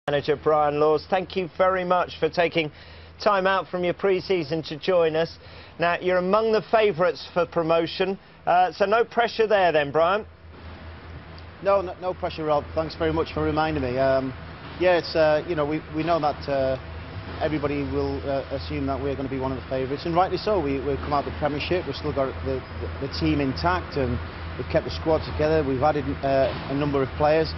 Manager Brian Laws, thank you very much for taking time out from your pre-season to join us. Now, you're among the favourites for promotion, so no pressure there then, Brian? No pressure, Rob. Thanks very much for reminding me. Yeah, it's, you know, we know that everybody will assume that we're going to be one of the favourites, and rightly so. We've come out of the Premiership, we've still got the team intact, and we've kept the squad together. We've added a number of players,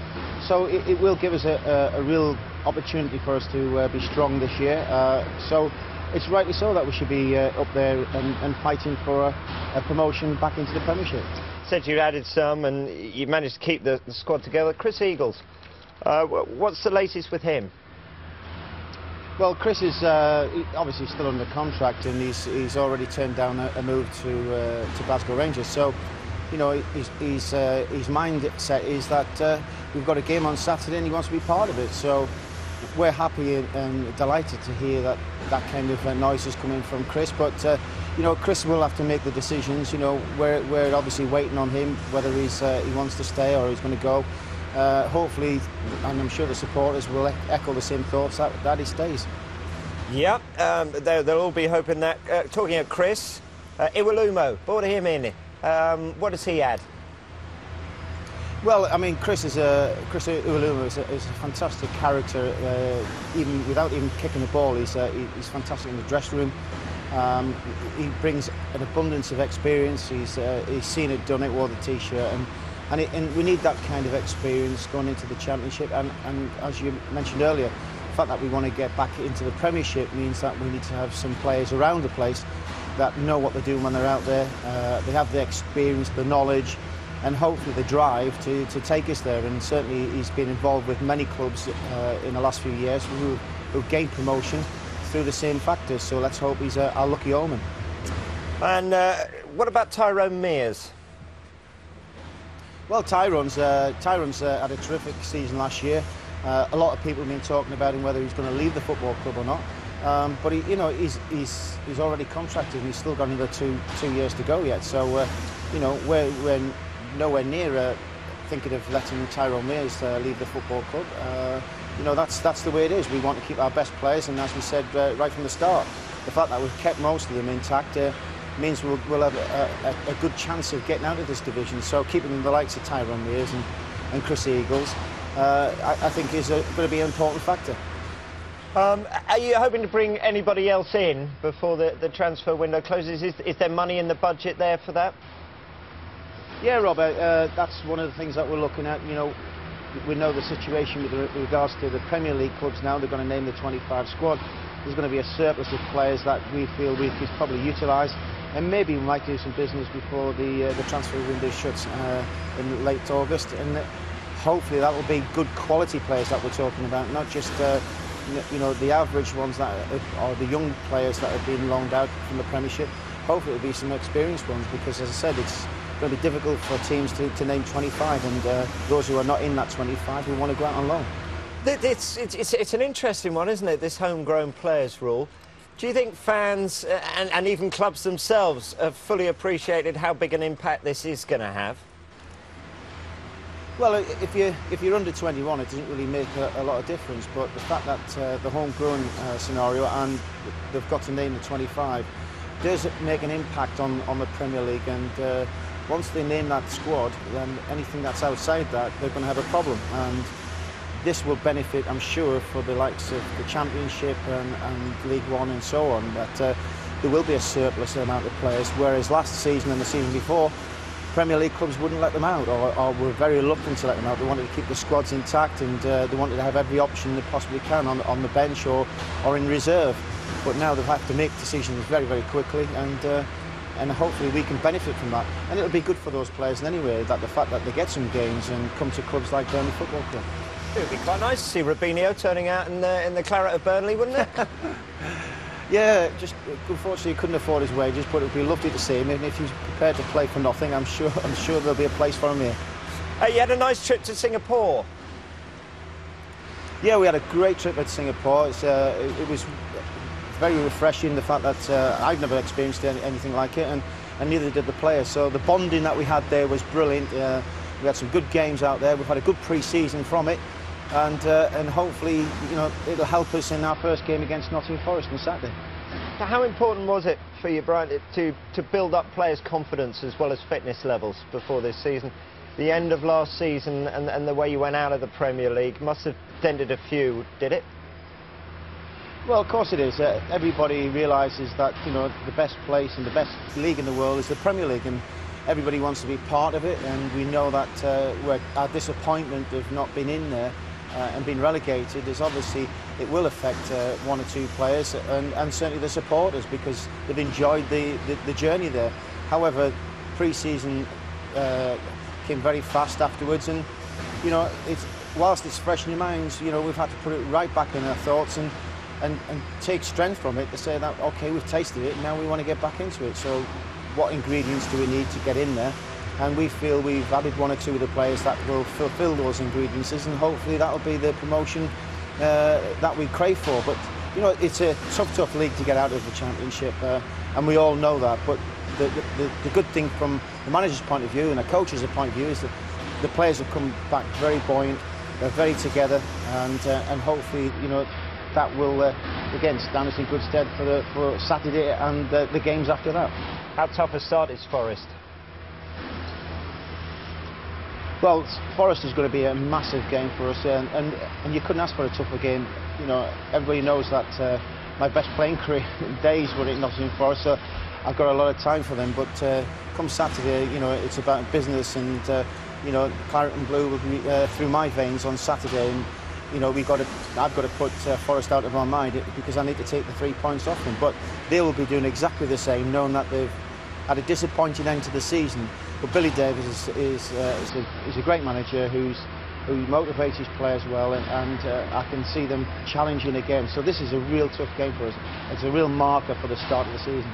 so it will give us a real opportunity for us to be strong this year. So it's rightly so that we should be up there and fighting for a promotion back into the Premiership. Said you added some and you managed to keep the squad together. Chris Eagles, what's the latest with him? Well, Chris is obviously still under contract, and he's already turned down a move to Glasgow Rangers. So, you know, his mindset is that we've got a game on Saturday and he wants to be part of it. So we're happy and delighted to hear that kind of noise is coming from Chris. But you know, Chris will have to make the decisions. You know, we're obviously waiting on him whether he wants to stay or he's going to go. Hopefully, and I'm sure the supporters will echo the same thoughts, that he stays. Yeah, they'll all be hoping that. Talking of Chris, Iwelumo, brought him in. What does he add? Well, I mean, Chris Iwelumo is a fantastic character. Even without even kicking the ball, he's fantastic in the dressing room. He brings an abundance of experience. He's seen it, done it, wore the T-shirt, and we need that kind of experience going into the Championship. And as you mentioned earlier, the fact that we want to get back into the Premiership means that we need to have some players around the place that know what they're doing when they're out there. They have the experience, the knowledge, and hopefully the drive to take us there. And certainly he's been involved with many clubs in the last few years who've gained promotion through the same factors. So let's hope he's our lucky omen. And what about Tyrone Mears? Well, Tyrone's had a terrific season last year. A lot of people have been talking about him, whether he's going to leave the football club or not. But he's already contracted, and he's still got another two years to go yet. So you know, we're nowhere near thinking of letting Tyrone Mears leave the football club. You know, that's the way it is. We want to keep our best players, and as we said right from the start, the fact that we've kept most of them intact means we'll have a good chance of getting out of this division. So keeping the likes of Tyrone Mears and Chris Eagles, I think is going to be an important factor. Are you hoping to bring anybody else in before the transfer window closes? Is there money in the budget there for that? Yeah, Robert, that's one of the things that we're looking at. You know, we know the situation with regards to the Premier League clubs now. They're going to name the 25 squad. There's going to be a surplus of players that we feel we could probably utilise, and maybe we might do some business before the transfer window shuts in late August. And hopefully that will be good quality players that we're talking about, not just you know, the average ones or the young players that have been loaned out from the Premiership. Hopefully it'll be some experienced ones, because as I said, it's going to be difficult for teams to name 25, and those who are not in that 25 will want to go out on loan. It's an interesting one, isn't it, this homegrown players rule? Do you think fans and even clubs themselves have fully appreciated how big an impact this is going to have? Well, if you're under 21, it doesn't really make a lot of difference. But the fact that the homegrown scenario, and they've got to name the 25, does make an impact on the Premier League. And once they name that squad, then anything that's outside that, they're going to have a problem. And this will benefit, I'm sure, for the likes of the Championship and League One and so on. That there will be a surplus amount of players, whereas last season and the season before, Premier League clubs wouldn't let them out, or were very reluctant to let them out. They wanted to keep the squads intact, and they wanted to have every option they possibly can on the bench or in reserve. But now they'll have to make decisions very, very quickly, and hopefully we can benefit from that. And it'll be good for those players anyway, that the fact that they get some games and come to clubs like Burnley Football Club. It would be quite nice to see Robinho turning out in the claret of Burnley, wouldn't it? Yeah, just unfortunately he couldn't afford his wages, but it would be lovely to see him. And if he's prepared to play for nothing, I'm sure there'll be a place for him here. You had a nice trip to Singapore. Yeah, we had a great trip at Singapore. It was very refreshing, the fact that I've never experienced anything like it, and neither did the players. So the bonding that we had there was brilliant. We had some good games out there. We've had a good pre-season from it. and hopefully, you know, it'll help us in our first game against Nottingham Forest on Saturday. So how important was it for you, Brian, to build up players' confidence as well as fitness levels before this season? The end of last season and the way you went out of the Premier League must have dented a few, did it? Well, of course it is. Everybody realises that, you know, the best place and the best league in the world is the Premier League, and everybody wants to be part of it, and we know that our disappointment of not being in there and being relegated is obviously, it will affect one or two players and certainly the supporters, because they've enjoyed the journey there. However, pre-season came very fast afterwards, and you know, whilst it's fresh in your minds, you know, we've had to put it right back in our thoughts and take strength from it to say that, okay, we've tasted it, now we want to get back into it. So what ingredients do we need to get in there? And we feel we've added one or two of the players that will fulfil those ingredients, and hopefully that'll be the promotion that we crave for. But you know, it's a tough league to get out of the Championship, and we all know that. But the good thing from the manager's point of view and the coach's point of view is that the players have come back very buoyant, they're very together, and hopefully, you know, that will again stand us in good stead for Saturday and the games after that. How tough a start is Forest? Well, Forest is going to be a massive game for us, and you couldn't ask for a tougher game. You know, everybody knows that my best playing career days were at Nottingham Forest, so I've got a lot of time for them. But come Saturday, you know, it's about business, and you know, claret and blue will be through my veins on Saturday. And you know, I've got to put Forest out of my mind because I need to take the 3 points off them. But they will be doing exactly the same, knowing that they've had a disappointing end to the season. But Billy Davies is a great manager who motivates his players well, and I can see them challenging again. So this is a real tough game for us. It's a real marker for the start of the season.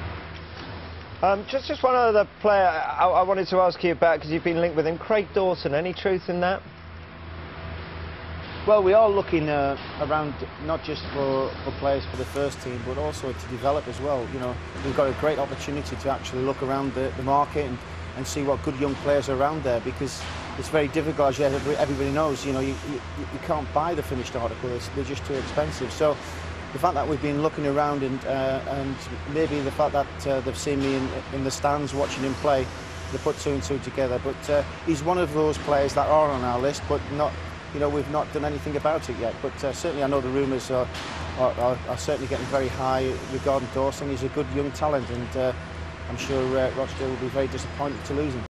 Just one other player I wanted to ask you about, because you've been linked with him, Craig Dawson. Any truth in that? Well, we are looking around not just for players for the first team, but also to develop as well. You know, we've got a great opportunity to actually look around the market and see what good young players are around there, because it's very difficult, as everybody knows. You know, you can't buy the finished article; they're just too expensive. So the fact that we've been looking around and maybe the fact that they've seen me in the stands watching him play, they put two and two together. But he's one of those players that are on our list, but not. You know, we've not done anything about it yet, but certainly I know the rumours are certainly getting very high regarding Dawson. He's a good young talent, and I'm sure Rochdale will be very disappointed to lose him.